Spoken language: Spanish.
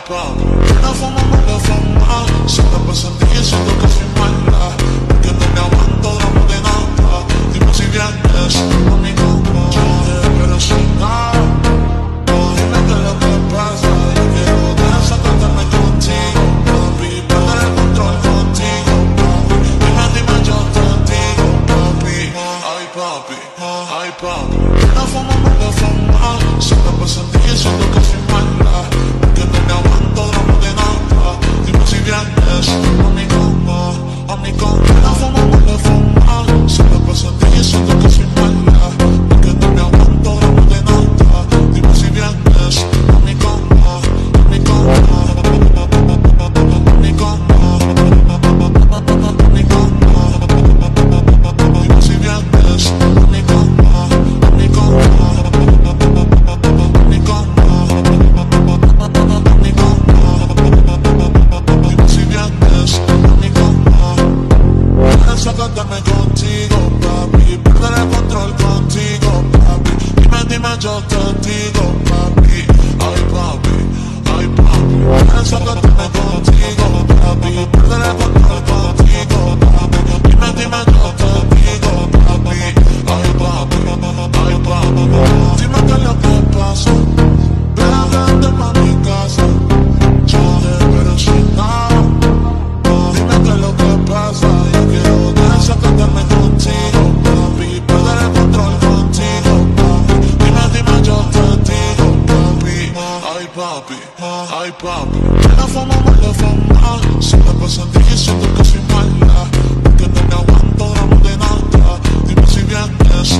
papi, la fama mala fama, se la pasa en ti diciendo que soy mala, porque no me aguanto drama de nada. Dime si vienes a mi cama, pero si no, dime qué es lo que pasa. Yo quiero desatarme contigo, papi, perder el control contigo, papi. Dime, yo te digo, papi, ay papi, ay papi. La fama mala fama, se la pasa en ti diciendo que soy mala, porque no me aguanto drama de nada. Dime si vienes a mi cama, a mi cama. La fama mala fama, se la pasa en ti diciendo que soy mala, porque no me aguanto drama de nada. Dime si vienes a mi cama, a mi cama, a mi cama, a mi cama. Dime si vienes a mi cama, a mi cama, a mi cama, a mi cama. Dime si vienes a mi cama. Desacatarme contigo, papi, perder el control contigo, papi. Dime, yo te digo, papi, ay papi, ay papi. Desacatarme contigo, papi, perder el control contigo, papi. Dime, yo te digo, papi, ay papi, ay papi. Dime qué es lo que pasa, ven a verte pa' mi casa, pero si no, dime qué es lo que pasa. Yo quiero desacatarme contigo, papi, perder el control contigo, papi. Dime, yo te digo, papi, ay papi, ay papi. La fama mala fama, se la pasa en ti diciendo que soy mala, porque no me aguanto drama de nada. Dime si vienes